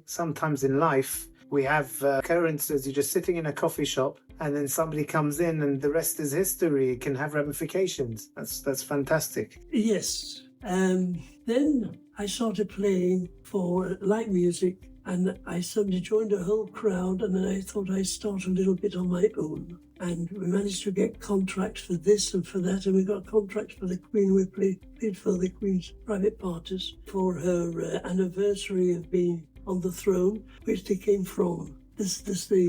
Sometimes in life, we have occurrences, you're just sitting in a coffee shop and then somebody comes in and the rest is history. It can have ramifications. That's fantastic. Yes. Then I started playing for light music, and I suddenly joined a whole crowd, and then I thought I'd start a little bit on my own. And we managed to get contracts for this and for that, and we got contracts for the Queen. We played for the Queen's private parties for her anniversary of being on the throne, which they came from. The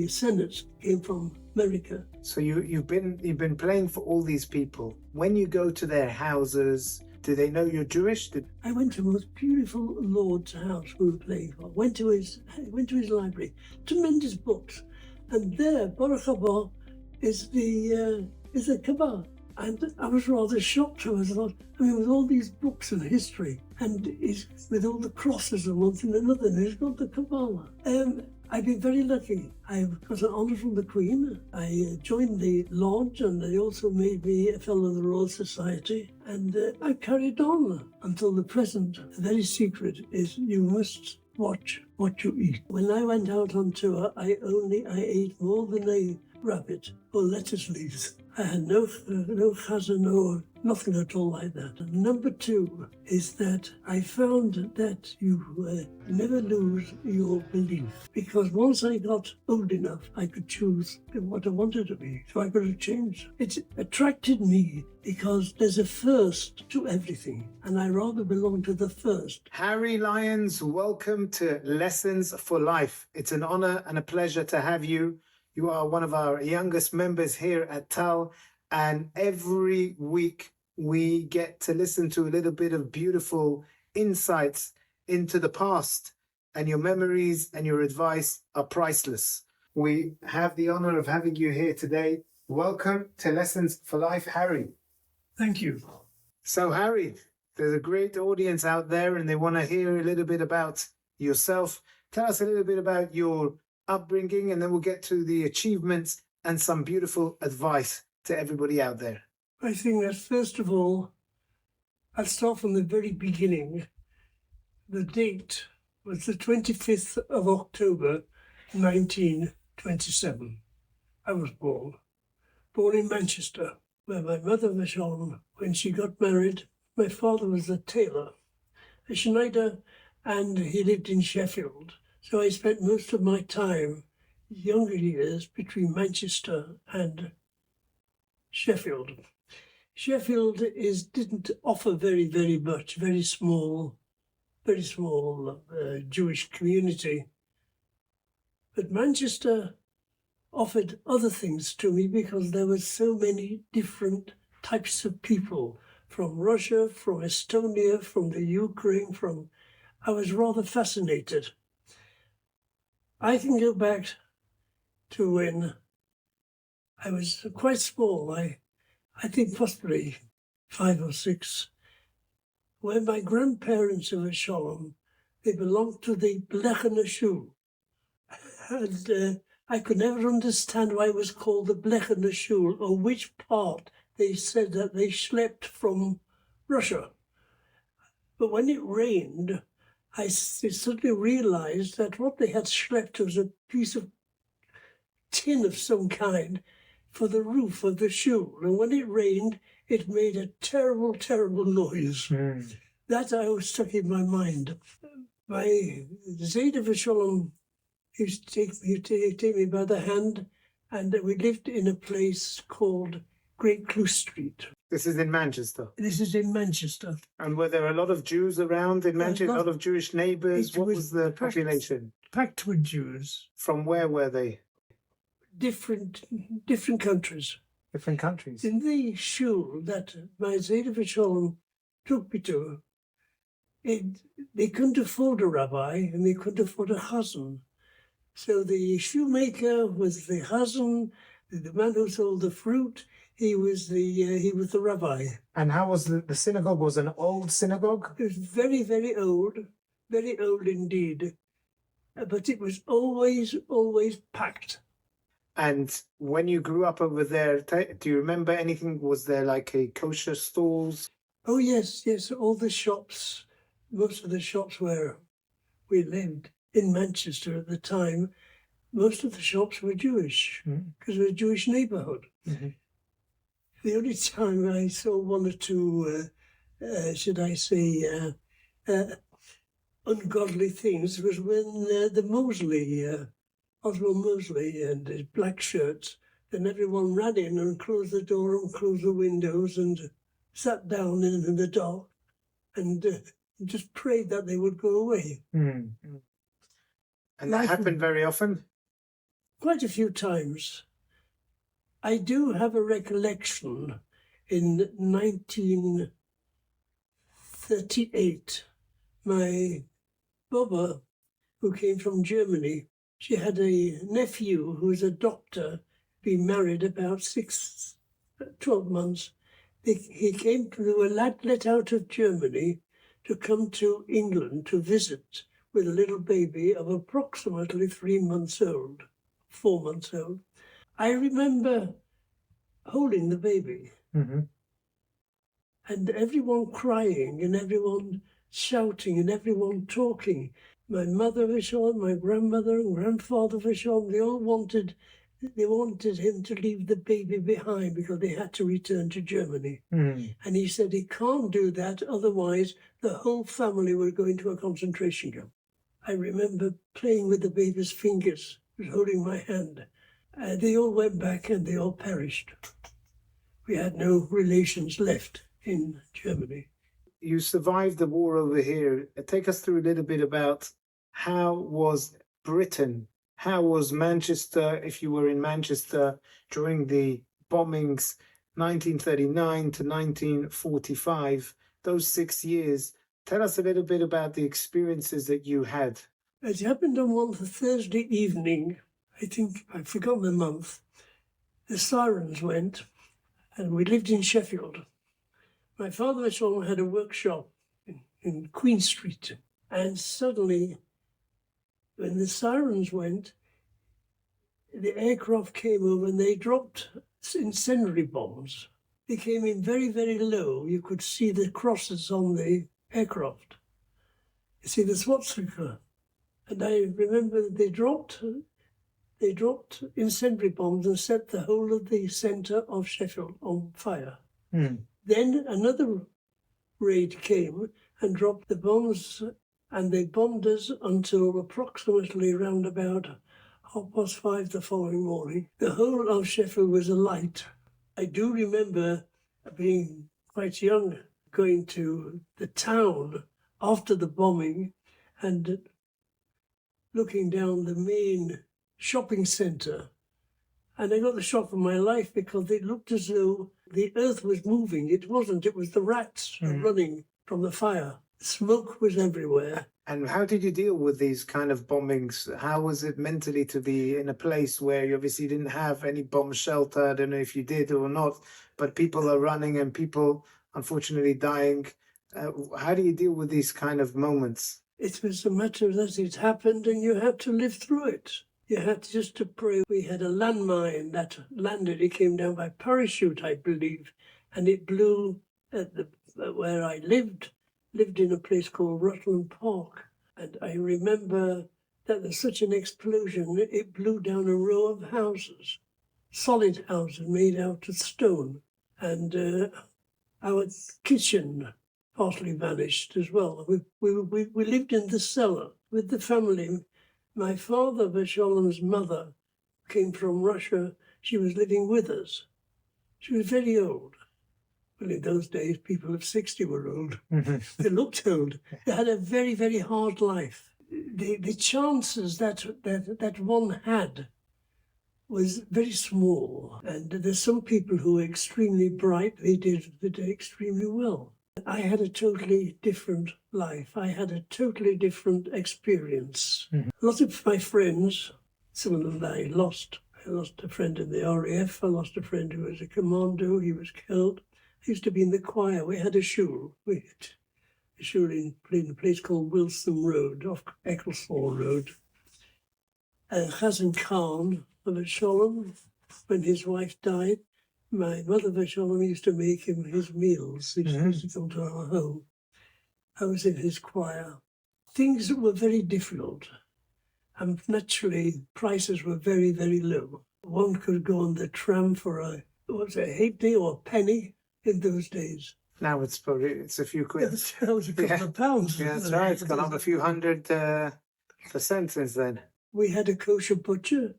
Senate came from America. So you've been playing for all these people. When you go to their houses, do they know you're Jewish? I went to the most beautiful lord's house we were playing for. Went to his library, tremendous books, and there, Baruch haba, is the Kabbalah. And I was rather shocked. I thought, with all these books and history, and with all the crosses and one thing and another, and he's got the Kabbalah. I've been very lucky. I got an honour from the Queen. I joined the lodge, and they also made me a Fellow of the Royal Society. And I carried on until the present. The very secret is you must watch what you eat. When I went out on tour, I ate more than a rabbit or lettuce leaves. I had no chazan or nothing at all like that. And number two is that I found that you never lose your belief, because once I got old enough, I could choose what I wanted to be, so I could have changed. It attracted me because there's a first to everything, and I rather belong to the first. Harry Lyons, welcome to Lessons for Life. It's an honor and a pleasure to have you. You are one of our youngest members here at TAL, and every week we get to listen to a little bit of beautiful insights into the past, and your memories and your advice are priceless. We have the honor of having you here today. Welcome to Lessons for Life, Harry. Thank you. So, Harry, there's a great audience out there and they want to hear a little bit about yourself. Tell us a little bit about your upbringing, and then we'll get to the achievements and some beautiful advice to everybody out there. I think that first of all, I'll start from the very beginning. The date was the 25th of October, 1927. I was born in Manchester, where my mother was on. When she got married, my father was a tailor, a Schneider, and he lived in Sheffield. So I spent most of my time, younger years, between Manchester and Sheffield. Sheffield didn't offer very, very much, very small Jewish community. But Manchester offered other things to me because there were so many different types of people, from Russia, from Estonia, from the Ukraine, I was rather fascinated. I can go back to when I was quite small, I think possibly 5 or 6, when my grandparents were Shalom, they belonged to the Blechner Jew. And I could never understand why it was called the Blechner Jew, or which part they said that they schlepped from Russia. But when it rained, I suddenly realized that what they had schlepped was a piece of tin of some kind for the roof of the shoe. And when it rained, it made a terrible, terrible noise. That I was stuck in my mind. My Zayda V'Shalom used to take me by the hand, and we lived in a place called Great Clew Street. This is in Manchester? This is in Manchester. And were there a lot of Jews around in Manchester, a lot of Jewish neighbours? What was the population? Packed with Jews. From where were they? Different countries. Different countries? In the shul that my Zayda V'Shalom took me to, they couldn't afford a rabbi and they couldn't afford a chazan. So the shoemaker was the chazan, the man who sold the fruit. He was the rabbi. And how was the synagogue? Was an old synagogue? It was very, very old indeed. But it was always packed. And when you grew up over there, do you remember anything? Was there like a kosher stalls? Oh, yes. All the shops, most of the shops where we lived, in Manchester at the time, most of the shops were Jewish because it was a Jewish neighbourhood. The only time I saw one or two, should I say, ungodly things was when the Mosley, Oswald Mosley and his black shirts, then everyone ran in and closed the door and closed the windows and sat down in the dark and just prayed that they would go away. And that happened very often? Quite a few times. I do have a recollection in 1938, my Baba, who came from Germany, she had a nephew who was a doctor, been married about 12 months. He came to a lad let out of Germany to come to England to visit with a little baby of approximately 3 months old, 4 months old. I remember holding the baby and everyone crying and everyone shouting and everyone talking. My mother Vishal, my grandmother and grandfather Vishal, they all wanted him to leave the baby behind because they had to return to Germany. And he said he can't do that, otherwise the whole family would go into a concentration camp. I remember playing with the baby's fingers, holding my hand. They all went back and they all perished. We had no relations left in Germany. You survived the war over here. Take us through a little bit about how was Britain, how was Manchester, if you were in Manchester during the bombings, 1939 to 1945, those 6 years. Tell us a little bit about the experiences that you had. It happened on one Thursday evening, I think, I forgot the month. The sirens went, and we lived in Sheffield. My father had a workshop in Queen Street, and suddenly, when the sirens went, the aircraft came over and they dropped incendiary bombs. They came in very, very low. You could see the crosses on the aircraft. You see the swastika. And I remember that they dropped incendiary bombs and set the whole of the centre of Sheffield on fire. Then another raid came and dropped the bombs, and they bombed us until approximately around about 5:30 the following morning. The whole of Sheffield was alight. I do remember being quite young, going to the town after the bombing and looking down the main shopping centre. And I got the shock of my life because it looked as though the earth was moving. It wasn't. It was the rats running from the fire. Smoke was everywhere. And how did you deal with these kind of bombings? How was it mentally to be in a place where you obviously didn't have any bomb shelter? I don't know if you did or not, but people are running and people unfortunately dying. How do you deal with these kind of moments? It was a matter that it happened and you had to live through it. You had just to pray. We had a landmine that landed. It came down by parachute, I believe, and it blew at where I lived in a place called Rutland Park. And I remember that there's such an explosion, it blew down a row of houses, solid houses made out of stone. And our kitchen partly vanished as well. We lived in the cellar with the family. My father, Vesholam's mother, came from Russia. She was living with us. She was very old. Well, in those days, people of 60 were old. They looked old. They had a very, very hard life. The chances that one had was very small. And there's some people who were extremely bright. They did extremely well. I had a totally different life. I had a totally different experience. A lot of my friends, some of them I lost. I lost a friend in the RAF. I lost a friend who was a commando. He was killed. I used to be in the choir. We had a shul. We had a shul in a place called Wilson Road, off Ecclesall Road. Chazan Khan of Sholem, when his wife died, my mother Vesholam used to make him his meals. He used to come to our home. I was in his choir. Things were very difficult. And naturally, prices were very, very low. One could go on the tram for a halfpenny or a penny in those days. Now it's a few quid. That was a couple of pounds. Yeah, that's right. It's gone up a few hundred percent since then. We had a kosher butcher,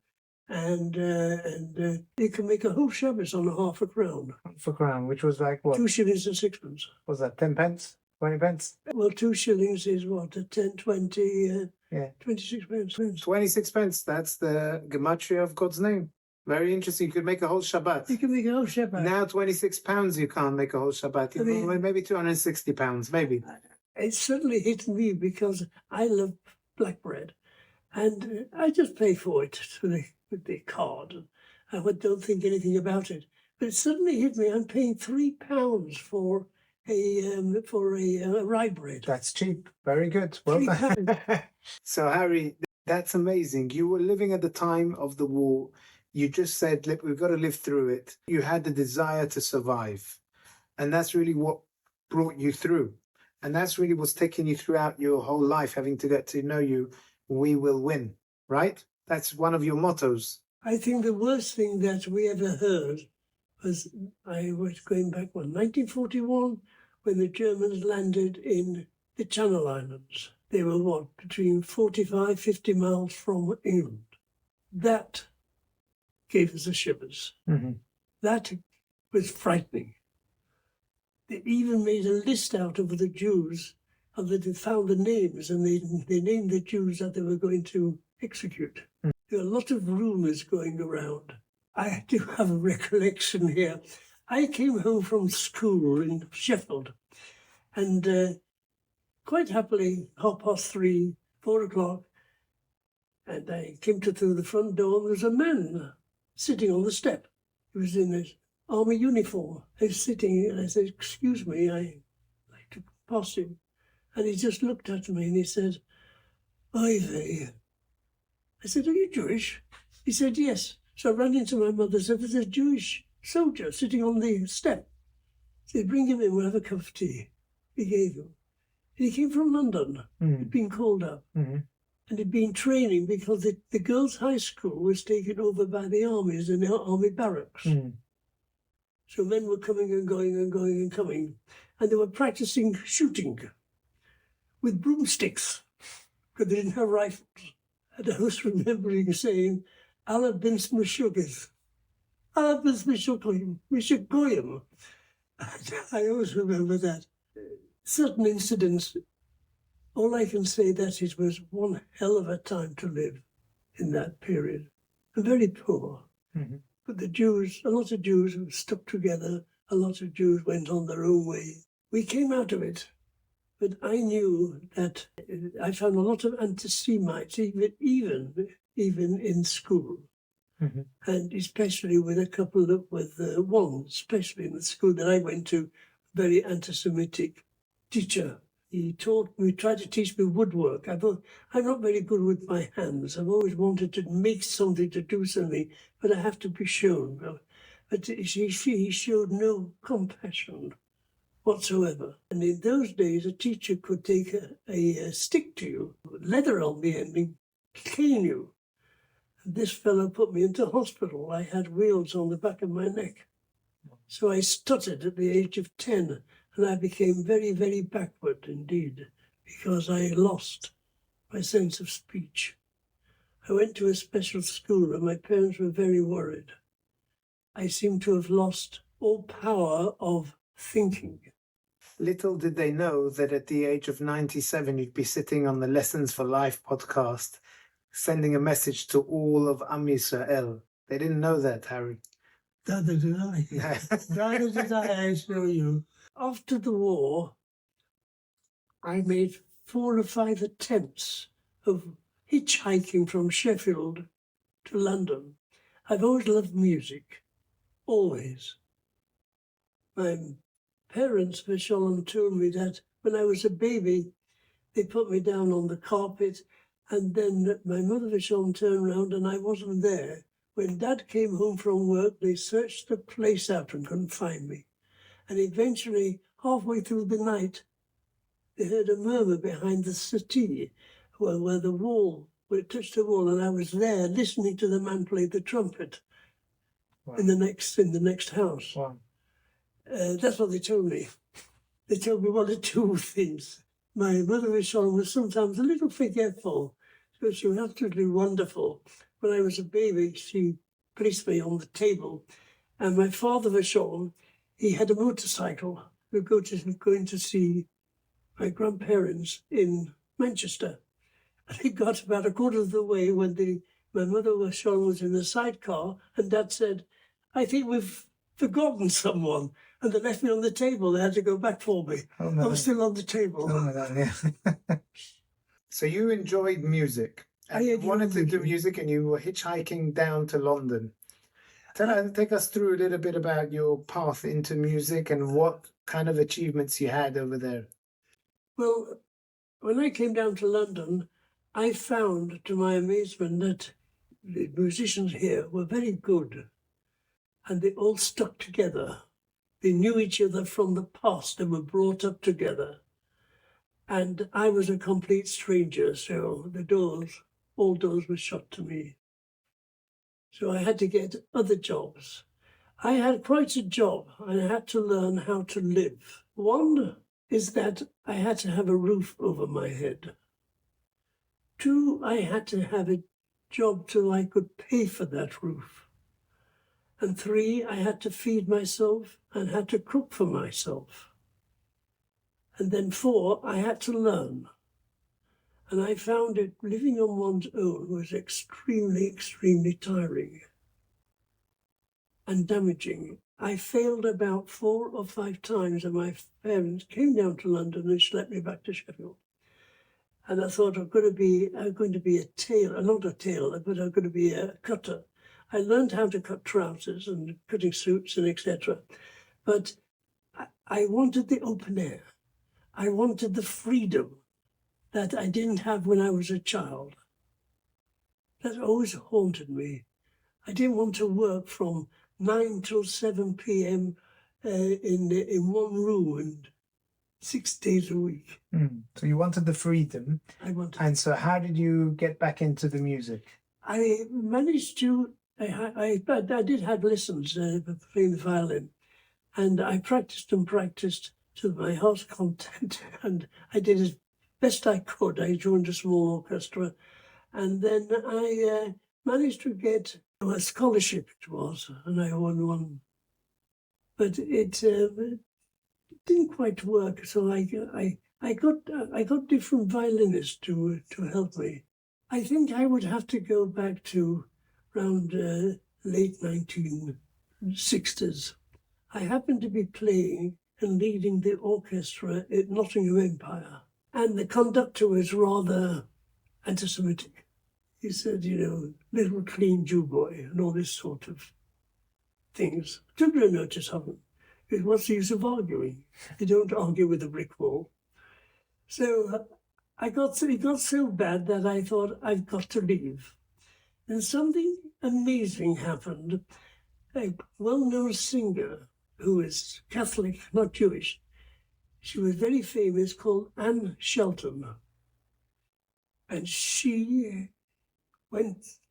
and you can make a whole Shabbos on half a crown. Half a crown, which was like what? 2 shillings and sixpence. Was that 10 pence? 20 pence? Well, 2 shillings is what, 10, 20, Yeah. 26 pence. 26 pence. That's the gematria of God's name. Very interesting. You could make a whole Shabbat. You can make a whole Shabbat. Now 26 pounds, you can't make a whole Shabbat. I mean, maybe 260 pounds, maybe. It certainly hit me because I love black bread. And I just pay for it with the card. I don't think anything about it. But it suddenly hit me. I'm paying £3 for a rye bread. That's cheap. Very good. Well done. So, Harry, that's amazing. You were living at the time of the war. You just said, look, we've got to live through it. You had the desire to survive. And that's really what brought you through. And that's really what's taken you throughout your whole life, having to get to know you. We will win, right? That's one of your mottos. I think the worst thing that we ever heard was, I was going back, 1941, when the Germans landed in the Channel Islands. They were, between 45, 50 miles from England. That gave us the shivers. Mm-hmm. That was frightening. They even made a list out of the Jews, and they found the names, and they named the Jews that they were going to execute. Mm. There are a lot of rumours going around. I do have a recollection here. I came home from school in Sheffield, and quite happily, 3:30, 4 o'clock, and I came through the front door, and there was a man sitting on the step. He was in his army uniform. He was sitting, and I said, "Excuse me, I'd like to pass him." And he just looked at me and he said, "Ivy." I said, "Are you Jewish?" He said, "Yes." So I ran into my mother and said, "There's a Jewish soldier sitting on the step." I said, "Bring him in, we'll have a cup of tea." He gave him. And he came from London. He'd been called up. Mm-hmm. And he'd been training because the girls' high school was taken over by the armies and the army barracks. Mm. So men were coming and going and going and coming. And they were practicing shooting with broomsticks because they didn't have rifles. And I was remembering saying, "Allah bin Smashugis, Allah bin Smashugim, Mishagoyim." I always remember that. Certain incidents, all I can say that it was one hell of a time to live in that period. And very poor. Mm-hmm. But the Jews, a lot of Jews stuck together. A lot of Jews went on their own way. We came out of it. But I knew that I found a lot of antisemites, even in school. Mm-hmm. And especially with one, especially in the school that I went to, very anti-Semitic teacher. He tried to teach me woodwork. I thought, I'm not very good with my hands. I've always wanted to make something, to do something, but I have to be shown. But he showed no compassion whatsoever. And in those days, a teacher could take a stick to you, leather on the end, and cane you. And this fellow put me into hospital. I had wheals on the back of my neck. So I stuttered at the age of 10, and I became very, very backward indeed, because I lost my sense of speech. I went to a special school, and my parents were very worried. I seemed to have lost all power of thinking. Little did they know that at the age of 97, you'd be sitting on the Lessons for Life podcast, sending a message to all of Am Yisrael. They didn't know that, Harry. Neither did I. Neither did I assure you. After the war, I made 4 or 5 attempts of hitchhiking from Sheffield to London. I've always loved music, always. My parents, Shalom, told me that when I was a baby, they put me down on the carpet, and then my mother, Shalom, turned around and I wasn't there. When Dad came home from work, they searched the place out and couldn't find me. And eventually, halfway through the night, they heard a murmur behind the settee where the wall where it touched the wall, and I was there listening to the man play the trumpet Wow. in the next house. Wow. That's what they told me. They told me one or two things. My mother was sometimes a little forgetful, so she was absolutely wonderful. When I was a baby, she placed me on the table, and my father was Sean. He had a motorcycle. We were going to see my grandparents in Manchester. And he got about a quarter of the way when my mother was Sean was in the sidecar, and Dad said, "I think we've forgotten someone." And they left me on the table. They had to go back for me. Oh, I was still on the table. Oh my God, yeah. So you enjoyed music. And you wanted to do music, and you were hitchhiking down to London. Take us through a little bit about your path into music and what kind of achievements you had over there. Well, when I came down to London, I found, to my amazement, that the musicians here were very good, and they all stuck together. They knew each other from the past. They were brought up together. And I was a complete stranger, so all doors were shut to me. So I had to get other jobs. I had quite a job. I had to learn how to live. One is that I had to have a roof over my head. Two, I had to have a job till I could pay for that roof. And three, I had to feed myself and had to cook for myself. And then four, I had to learn. And I found it living on one's own was extremely, extremely tiring and damaging. I failed about 4 or 5 times, and my parents came down to London and schlepped me back to Sheffield. And I thought I'm going to be a tailor, not a tailor, but I'm going to be a cutter. I learned how to cut trousers and cutting suits and etc. But I wanted the open air. I wanted the freedom that I didn't have when I was a child. That always haunted me. I didn't want to work from 9 till 7 p.m. In one room and 6 days a week. So you wanted the freedom. I wanted. And so how did you get back into the music? I managed to. I did have lessons playing the violin, and I practiced and practiced to my heart's content, and I did as best I could. I joined a small orchestra, and then I managed to get a scholarship. It was, and I won one, but it didn't quite work. So I got different violinists to help me. I think I would have to go back to around late 1960s. I happened to be playing and leading the orchestra at Nottingham Empire, and the conductor was rather anti-Semitic. He said, little clean Jew boy and all this sort of things. Took no notice of him. What's the use of arguing? You don't argue with a brick wall. So it got so bad that I thought, I've got to leave. And something amazing happened. A well-known singer who is Catholic, not Jewish, she was very famous, called Anne Shelton. And she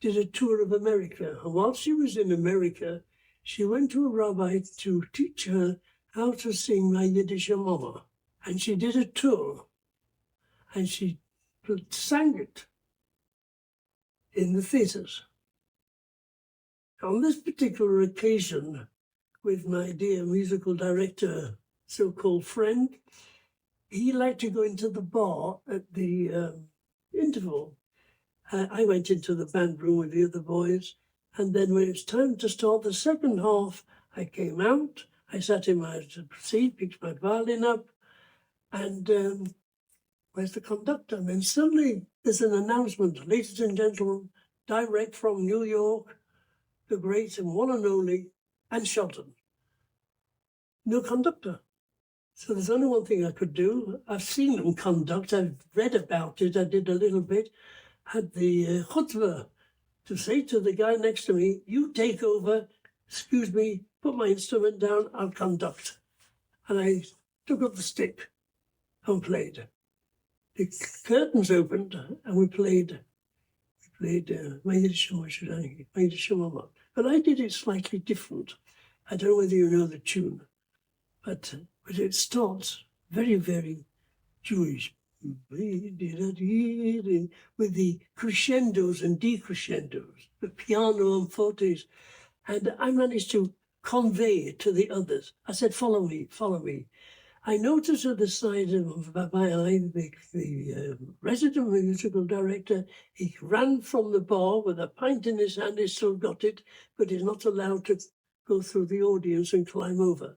did a tour of America. And while she was in America, she went to a rabbi to teach her how to sing My Yiddish Mama. And she did a tour. And she sang it in the theatres. On this particular occasion, with my dear musical director, so-called friend, he liked to go into the bar at the interval. I went into the band room with the other boys, and then when it was time to start the second half, I came out, I sat in my seat, picked my violin up, and where's the conductor? And then suddenly there's an announcement, ladies and gentlemen, direct from New York, the great and one and only Anne Shelton. No conductor. So there's only one thing I could do. I've seen them conduct, I've read about it, I did a little bit, had the chutzpah to say to the guy next to me, you take over, excuse me, put my instrument down, I'll conduct. And I took up the stick and played. The curtains opened and we played played My Yiddish Mama. But I did it slightly different. I don't know whether you know the tune, but it starts very, very Jewish, with the crescendos and decrescendos, the piano and fortes. And I managed to convey it to the others. I said, follow me, follow me. I noticed at the side of my eye, the resident musical director, he ran from the bar with a pint in his hand, he still got it, but he's not allowed to go through the audience and climb over.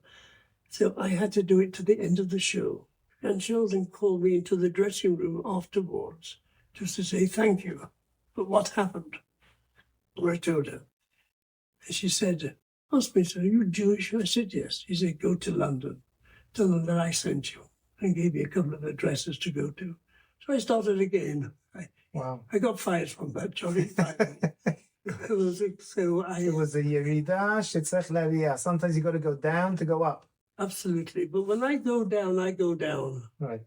So I had to do it to the end of the show. And Sheldon called me into the dressing room afterwards just to say thank you. But what happened? I told her. And she said, asked me, are you Jewish? I said, yes. He said, go to London. Tell them that I sent you. And gave me a couple of addresses to go to. So I started again. Wow. I got fired from that job. It was a yerida shetzarich le'aliyah. Sometimes you got to go down to go up. Absolutely. But when I go down, I go down. Right.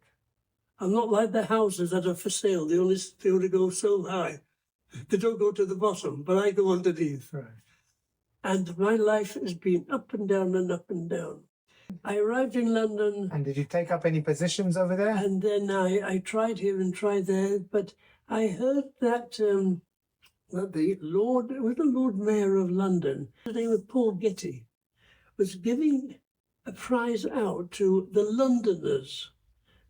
I'm not like the houses that are for sale. They only go so high. They don't go to the bottom, but I go underneath. Right. And my life has been up and down and up and down. I arrived in London. And did you take up any positions over there? And then I tried here and tried there, but I heard that the Lord Mayor of London, his name was Paul Getty, was giving a prize out to the Londoners,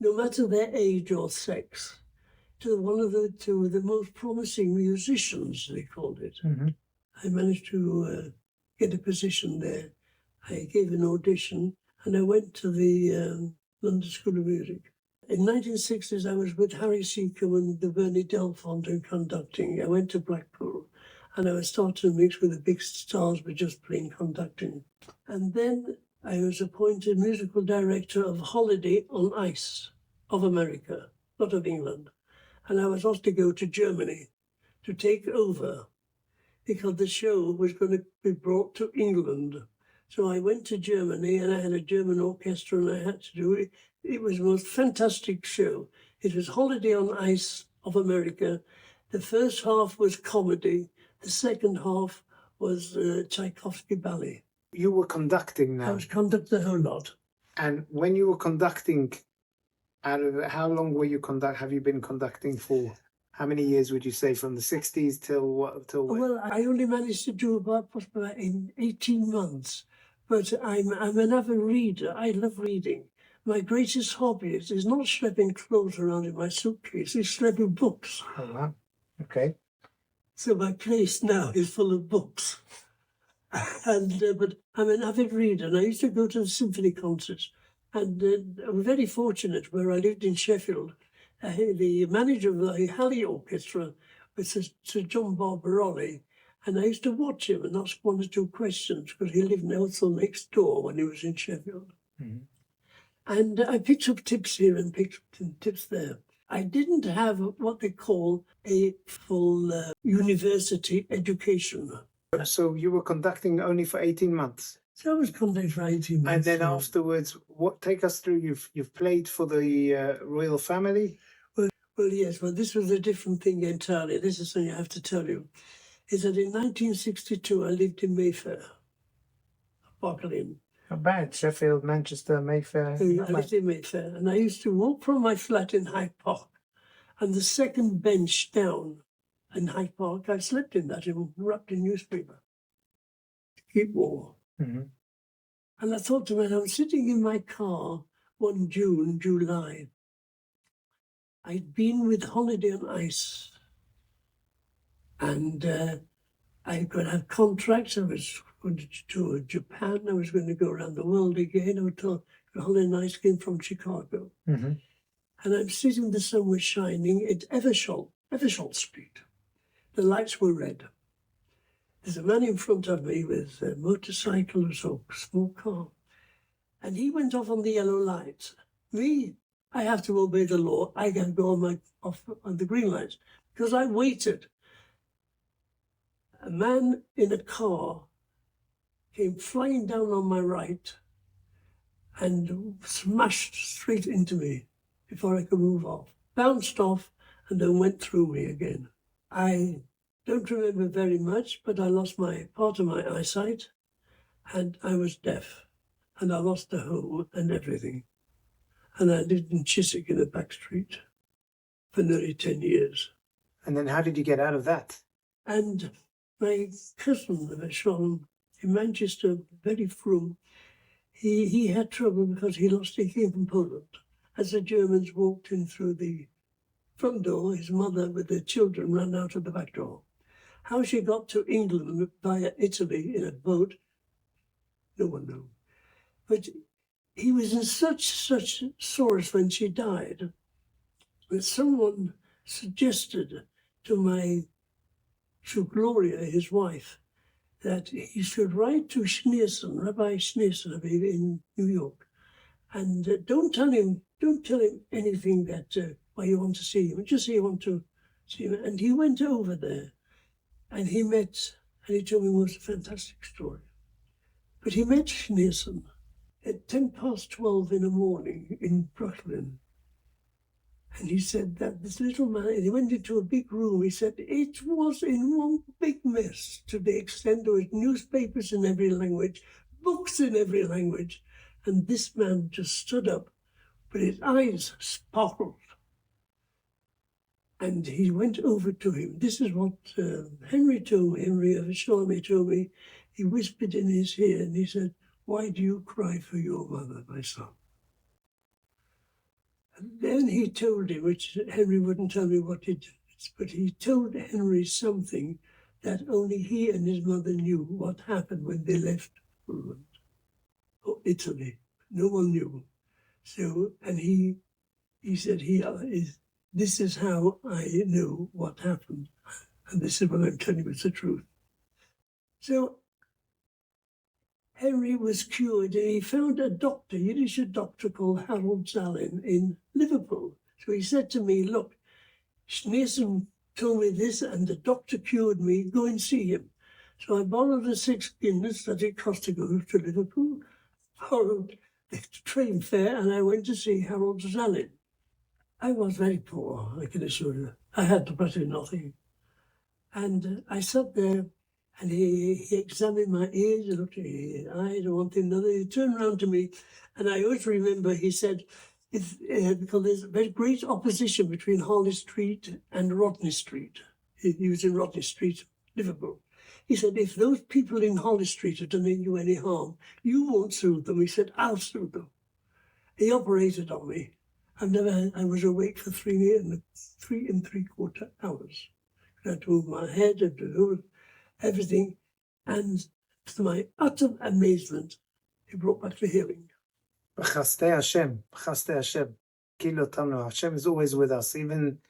no matter their age or sex, to one of the most promising musicians, they called it. Mm-hmm. I managed to get a position there. I gave an audition and I went to the London School of Music. In 1960s, I was with Harry Seacombe and the Bernie Delfont conducting. I went to Blackpool and I was starting to mix with the big stars, but just playing conducting. And then I was appointed musical director of Holiday on Ice of America, not of England. And I was asked to go to Germany to take over because the show was going to be brought to England. So I went to Germany and I had a German orchestra and I had to do it. It was the most fantastic show. It was Holiday on Ice of America. The first half was comedy. The second half was Tchaikovsky ballet. You were conducting now. I was conducting the whole lot. And when you were conducting, out of how long were you have you been conducting for? How many years would you say, from the 60s till what? Well, I only managed to do about 18 months. But I'm an avid reader. I love reading. My greatest hobby is not schlepping clothes around in my suitcase, it's schlepping books. Oh, wow. Okay. So my place now is full of books. But I'm an avid reader, and I used to go to the symphony concerts. And I was very fortunate where I lived in Sheffield. The manager of the Halley Orchestra was Sir John Barbaroli, and I used to watch him and ask one or two questions because he lived also next door when he was in Sheffield. Mm-hmm. And I picked up tips here and picked up tips there. I didn't have what they call a full university education. So you were conducting only for 18 months? So I was conducting for 18 months. And then afterwards, take us through, you've played for the royal family? Well, yes, but this was a different thing entirely. This is something I have to tell you. Is that in 1962, I lived in Mayfair, Park Lane. Not bad. Sheffield, Manchester, Mayfair. I lived in Mayfair, and I used to walk from my flat in Hyde Park, and the second bench down in Hyde Park, I slept in that, wrapped in newspaper, to keep warm. Mm-hmm. And I thought to myself, I'm sitting in my car one July. I'd been with Holiday on Ice, and I could have contracts. I was going to Japan. I was going to go around the world again. I was told Holiday on Ice came from Chicago. Mm-hmm. And I'm sitting, the sun was shining at Eversholt Street. The lights were red. There's a man in front of me with a motorcycle or so, small car. And he went off on the yellow lights. Me, I have to obey the law. I can go off on the green lights because I waited. A man in a car came flying down on my right and smashed straight into me before I could move off. Bounced off and then went through me again. I don't remember very much, but I lost part of my eyesight, and I was deaf, and I lost the home and everything. And I lived in Chiswick in a back street for nearly 10 years. And then how did you get out of that? And my cousin, Sean, in Manchester, very frum, he had trouble because he came from Poland. As the Germans walked in through the front door, his mother with the children ran out of the back door. How she got to England via Italy in a boat, no one knew. But he was in such sores when she died that someone suggested to Gloria, his wife, that he should write to Schneerson, Rabbi Schneerson in New York, and don't tell him anything that why you want to see him, just say you want to see him. And he went over there, and he told me it was a fantastic story. But he met Schneerson at 12:10 in the morning in Brooklyn. And he said that this little man, and he went into a big room, he said it was in one big mess to the extent there was newspapers in every language, books in every language. And this man just stood up, but his eyes sparkled. And he went over to him. This is what Henry of Shalom told me. He whispered in his ear and he said, "Why do you cry for your mother, my son?" And then he told him, which Henry wouldn't tell me what it is, but he told Henry something that only he and his mother knew what happened when they left Poland or Italy. No one knew. So, and he said, this is how I know what happened. And this is what I'm telling you, it's the truth. So Henry was cured, and he found a doctor, Yiddish doctor called Harold Zalin in Liverpool. So he said to me, "Look, Schneerson told me this, and the doctor cured me. Go and see him." So I borrowed the 6 guineas that it cost to go to Liverpool, borrowed the train fare, and I went to see Harold Zalin. I was very poor, I can assure you. I had practically nothing. And I sat there, and he examined my ears, he looked at my eyes, and one thing another. He turned around to me, and I always remember he said, because there's a very great opposition between Harley Street and Rodney Street. He was in Rodney Street, Liverpool. He said, "If those people in Harley Street have done you any harm, you won't sue them." He said, "I'll sue them." He operated on me. I was awake for 3.75 hours. I had to move my head, I had to do everything. And to my utter amazement, he brought back the hearing. B'chastei Hashem, B'chastei Hashem. Kilo Tamno. Hashem is always with us. Even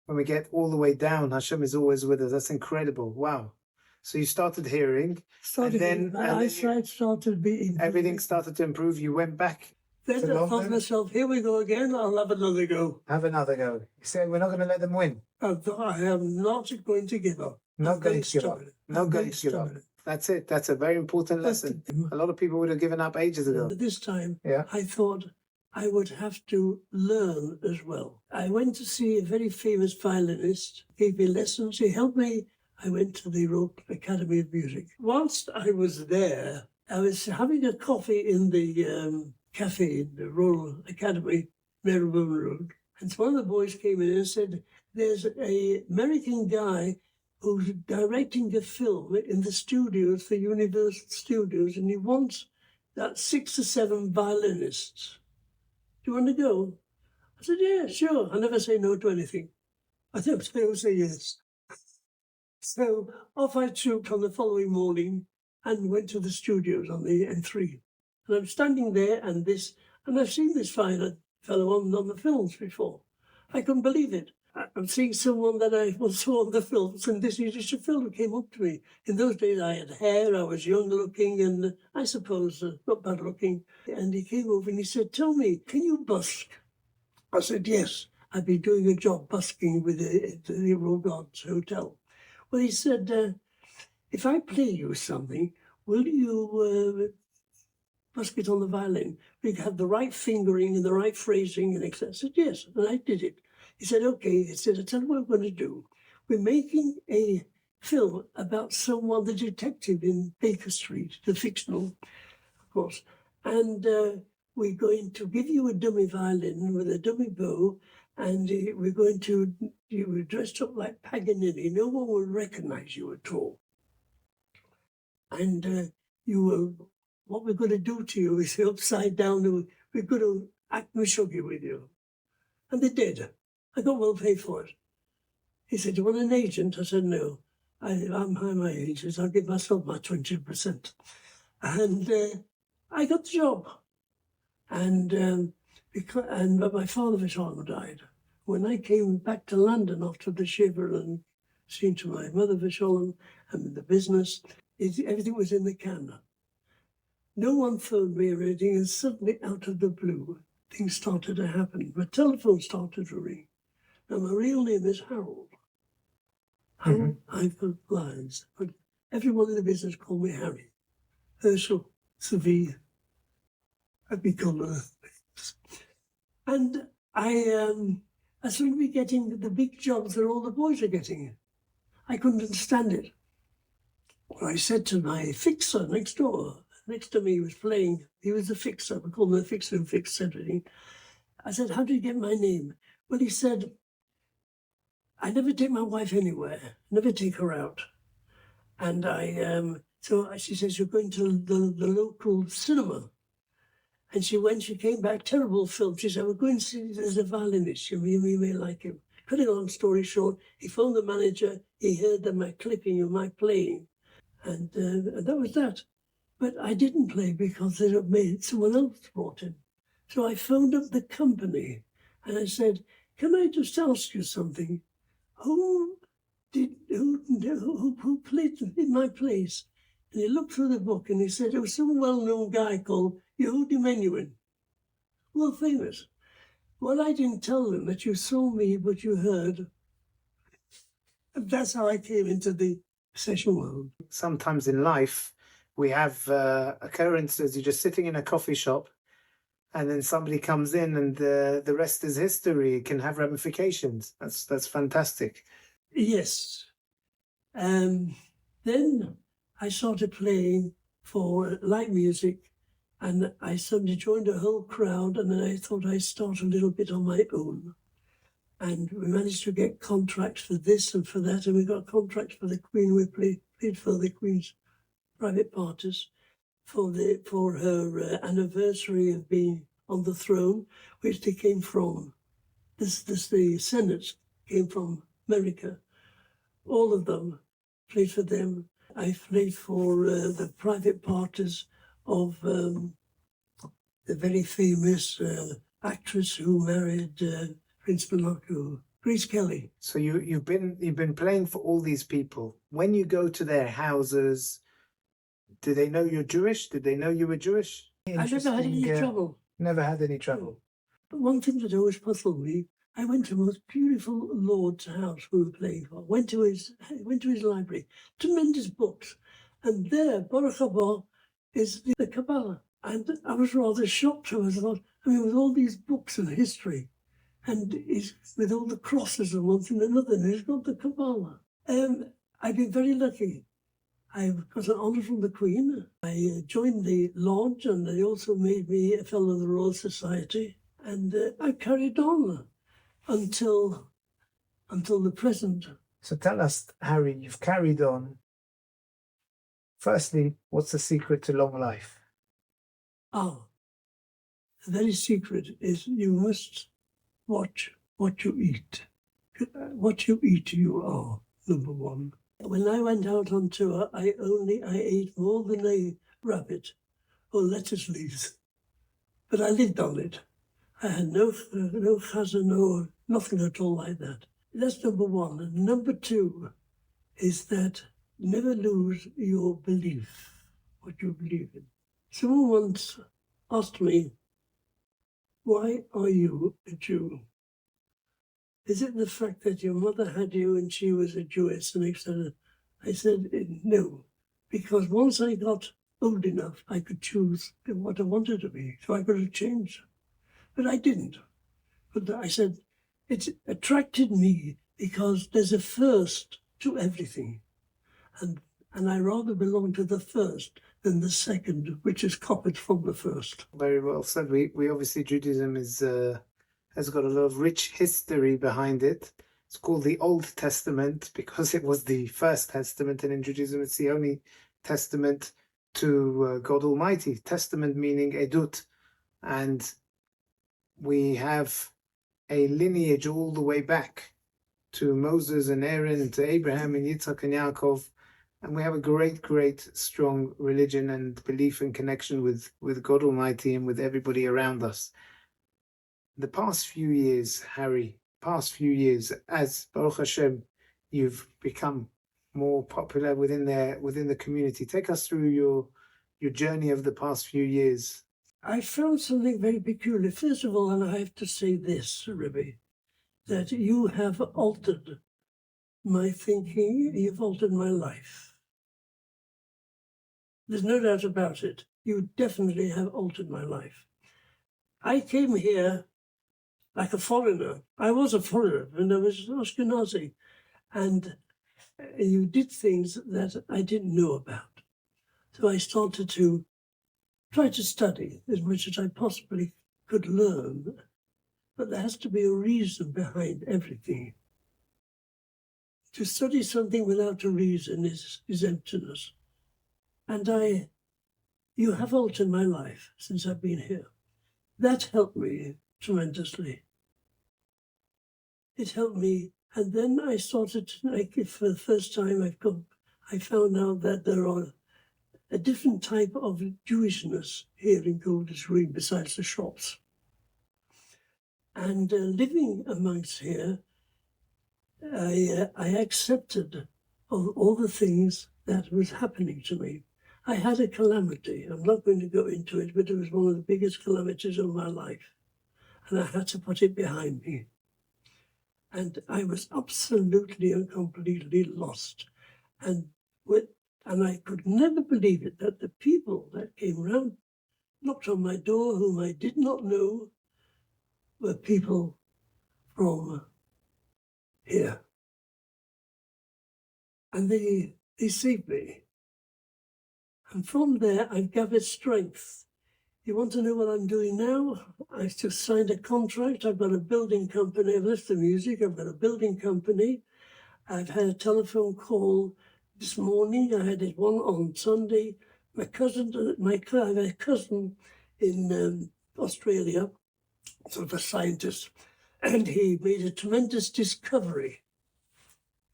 when we get all the way down, Hashem is always with us. That's incredible. Wow. So you started hearing, My eyesight started being... Everything started to improve. You went back. Then I thought to myself, here we go again, I'll have another go. Have another go. You said we're not going to let them win. I am not going to give up. Not going to give up. Not going to give up. That's it. That's a very important lesson. A lot of people would have given up ages ago. But this time, I thought I would have to learn as well. I went to see a very famous violinist, gave me lessons, he helped me. I went to the Royal Academy of Music. Whilst I was there, I was having a coffee in the cafe in the Royal Academy, Marylebone Road. And one of the boys came in and said, "There's an American guy who's directing a film in the studios, the Universal Studios, and he wants that 6 or 7 violinists. Do you want to go?" I said, "Yeah, sure. I never say no to anything. I don't say yes." So off I trooped on the following morning and went to the studios on the N3. And I'm standing there, and I've seen this fine fellow on the films before. I couldn't believe it. I'm seeing someone that I once saw on the films, and this Yiddish fellow came up to me. In those days, I had hair, I was young looking, and I suppose not bad looking. And he came over and he said, "Tell me, can you busk?" I said, "Yes, I've been doing a job busking with the Royal Guards Hotel." Well, he said, "If I play you something, will you busk it on the violin? We have the right fingering and the right phrasing and etc." I said, "Yes," and I did it. He said, "Okay." He said, "I tell you what we're going to do. We're making a film about someone, the detective in Baker Street, the fictional, of course. And we're going to give you a dummy violin with a dummy bow, and we're going to, you were dressed up like Paganini. No one will recognize you at all. And you will, what we're going to do to you is upside down, we're going to act Meshuggah with you. And they did. I got well paid for it. He said, do you want an agent? I said, no. I'm high my agents. I'll give myself my 20%. And I got the job. And but my father, Vishal, died. When I came back to London after the shiver and seen to my mother, Vishal, and the business, everything was in the can. No one phoned me or anything, and suddenly, out of the blue, things started to happen. My telephone started to ring. Now, my real name is Harold. Harold Ivan Lyons. But everyone in the business called me Harry. Herschel, Seville. I've become and I started to be getting the big jobs that all the boys are getting. I couldn't understand it. Well, I said to my fixer next door, next to me, he was playing, he was a fixer, we call him the fixer who fixed everything. I said, how did you get my name? Well, he said, I never take my wife anywhere, never take her out. And so she says, you're going to the local cinema. And she came back, terrible film. She said, we're going to see there's a violinist. You may like him. Cutting a long story short, he phoned the manager. He heard that my clipping of my playing. And that was that. But I didn't play because they had made someone else brought in. So I phoned up the company and I said, can I just ask you something? Who played in my place? And he looked through the book and he said, it was some well-known guy called Yehudi Menuhin. Well, famous. Well, I didn't tell them that you saw me, but you heard. And that's how I came into the session world. Sometimes in life, we have occurrences. You're just sitting in a coffee shop and then somebody comes in and the rest is history. It can have ramifications. That's fantastic. Yes. Then I started playing for light music, and I suddenly joined a whole crowd, and then I thought I'd start a little bit on my own. And we managed to get contracts for this and for that, and we got contracts for the Queen. We played for the Queen's private parties for her anniversary of being on the throne, which they came from. The Senate came from America. All of them played for them. I played for the private parties of the very famous actress who married Prince Monaco, Grace Kelly. So you've been playing for all these people. When you go to their houses, do they know you're Jewish? Did they know you were Jewish? I never had any trouble. Never had any trouble. But one thing that always puzzled me, I went to the most beautiful lord's house we were playing for. Went to his library, tremendous books, and there, Baruch haba, is the Kabbalah. And I was rather shocked. I thought, with all these books and history, and with all the crosses and one thing and another, and he's got the Kabbalah. I've been very lucky. I got an honour from the Queen. I joined the lodge, and they also made me a fellow of the Royal Society. And I carried on until the present. So tell us, Harry, you've carried on. Firstly, what's the secret to long life? The very secret is you must watch what you eat. What you eat, you are, number one. When I went out on tour, I ate more than a rabbit or lettuce leaves. But I lived on it. I had no chazan, no nothing at all like that. That's number one. And number two is that never lose your belief, what you believe in. Someone once asked me, why are you a Jew? Is it the fact that your mother had you and she was a Jewess? And I said, no, because once I got old enough, I could choose what I wanted to be, so I could have changed. But I didn't. But I said, it attracted me because there's a first to everything. and I rather belong to the first than the second, which is copied from the first. Very well said. We obviously, Judaism is has got a lot of rich history behind it. It's called the Old Testament because it was the first testament, and in Judaism it's the only testament to God Almighty. Testament meaning edut, and we have a lineage all the way back to Moses and Aaron and to Abraham and Yitzhak and Yaakov, and we have a great, strong religion and belief and connection with God Almighty and with everybody around us. The past few years, Harry, as Baruch Hashem, you've become more popular within the community. Take us through your journey of the past few years. I found something very peculiar. First of all, and I have to say this, Rebbe, that you have altered my thinking, you've altered my life. There's no doubt about it. You definitely have altered my life. I came here like a foreigner. I was a foreigner and I was Ashkenazi. And you did things that I didn't know about. So I started to try to study as much as I possibly could learn. But there has to be a reason behind everything. To study something without a reason is emptiness. And you have altered my life since I've been here. That helped me tremendously. It helped me, and then I started, like, for the first time I found out that there are a different type of Jewishness here in Golders Green besides the shops. And living amongst here, I accepted all the things that was happening to me. I had a calamity. I'm not going to go into it, but it was one of the biggest calamities of my life. And I had to put it behind me. And I was absolutely and completely lost. And I could never believe it, that the people that came round, knocked on my door, whom I did not know, were people from here. And they saved me. And from there, I've gathered strength. You want to know what I'm doing now? I've just signed a contract. I've got a building company. I've left the music. I've got a building company. I've had a telephone call this morning. I had one on Sunday. I have a cousin in Australia, sort of a scientist, and he made a tremendous discovery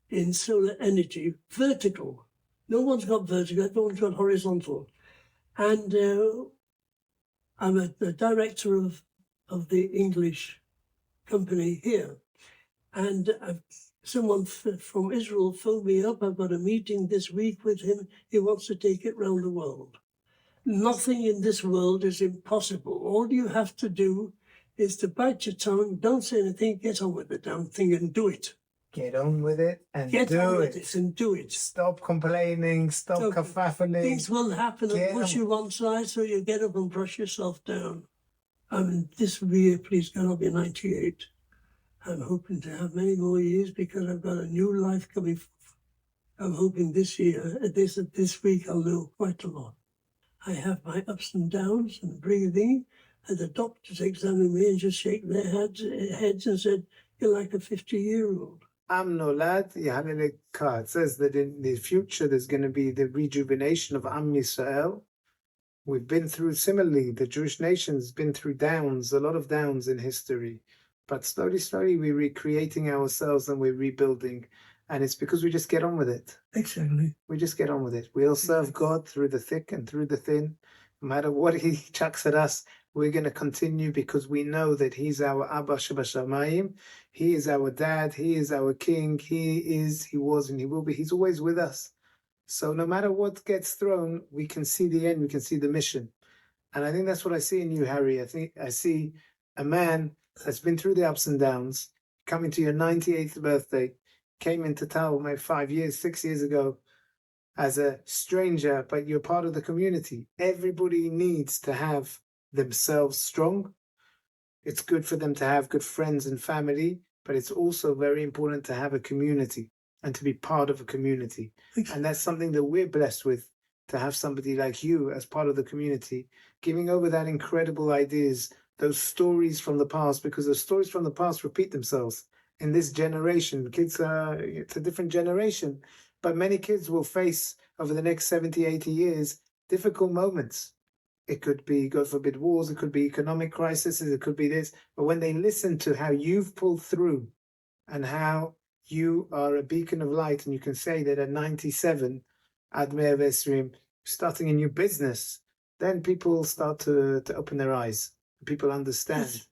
in solar energy, vertical. No one's got vertical, everyone's got horizontal. And I'm the director of the English company here. And someone from Israel phoned me up. I've got a meeting this week with him. He wants to take it round the world. Nothing in this world is impossible. All you have to do is to bite your tongue, don't say anything, get on with the damn thing and do it. Get on with it and Get do on it. with it and do it. Stop complaining, stop kerfuffling. Things will happen and push you one side, so you get up and brush yourself down. I mean, this year, please God, I'll be 98. I'm hoping to have many more years because I've got a new life coming. I'm hoping this year, this week, I'll know quite a lot. I have my ups and downs and breathing, and the doctors examined me and just shake their heads and said, "You're like a 50-year-old." Am Nolad Yahaleleka. It says that in the future there's going to be the rejuvenation of Am Yisrael. We've been through, similarly, the Jewish nation's been through downs, a lot of downs in history. But slowly we're recreating ourselves and we're rebuilding. And it's because we just get on with it. Exactly. We just get on with it. We'll serve God through the thick and through the thin. No matter what he chucks at us, we're going to continue because we know that he's our Abba Shebashamayim. He is our dad. He is our king. He was, and he will be. He's always with us. So no matter what gets thrown, we can see the end. We can see the mission. And I think that's what I see in you, Harry. I think I see a man that's been through the ups and downs, coming to your 98th birthday, came into Tal maybe 6 years ago, as a stranger, but you're part of the community. Everybody needs to have themselves strong. It's good for them to have good friends and family, but it's also very important to have a community. and to be part of a community. And that's something that we're blessed with, to have somebody like you as part of the community, giving over that incredible ideas, those stories from the past, because the stories from the past repeat themselves in this generation. Kids it's a different generation, but many kids will face over the next 70, 80 years difficult moments. It could be, God forbid, wars, it could be economic crises, it could be this. But when they listen to how you've pulled through and how you are a beacon of light, and you can say that at 97, Ad 120, starting a new business, then people start to open their eyes. People understand. Yes.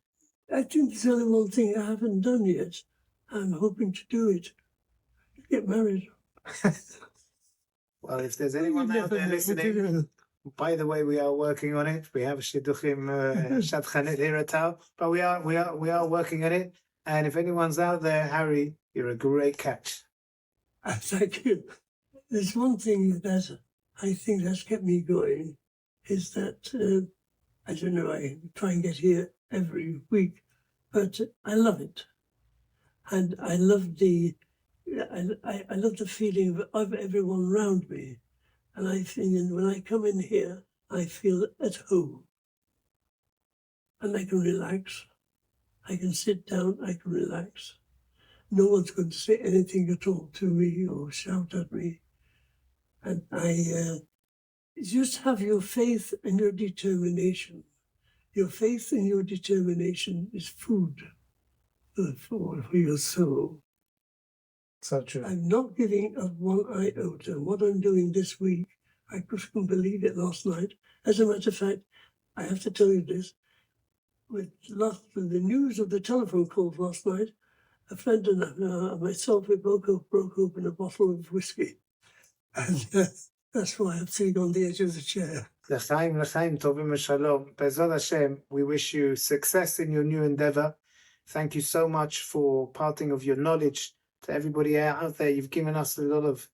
I think there's only one thing I haven't done yet. I'm hoping to do it. Get married. Well, if there's anyone out there listening, by the way, we are working on it. We have Shidduchim Shadchanet here at Tal, but we are working on it. And if anyone's out there, Harry, you're a great catch. Thank you. There's one thing that I think has kept me going, is that, I don't know, I try and get here every week, but I love it. And I love I love the feeling of everyone around me. And I think when I come in here, I feel at home. And I can relax. I can sit down, I can relax. No one's going to say anything at all to me or shout at me. And I just have your faith and your determination. Your faith and your determination is food for your soul. So true. I'm not giving up one iota. What I'm doing this week, I just couldn't believe it last night. As a matter of fact, I have to tell you this. With the news of the telephone calls last night, a friend and myself, we broke open a bottle of whiskey. And that's why I'm sitting on the edge of the chair. L'chaim, tovim v'shalom. Be'ezrat Hashem, we wish you success in your new endeavor. Thank you so much for parting of your knowledge to everybody out there. You've given us a lot of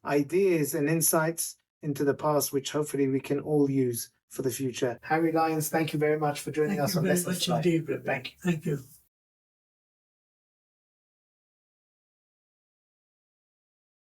ideas and insights into the past, which hopefully we can all use for the future. Harry Lyons, thank you very much for joining us on Lessons for Life. Thank you very much indeed. Thank you. Thank you.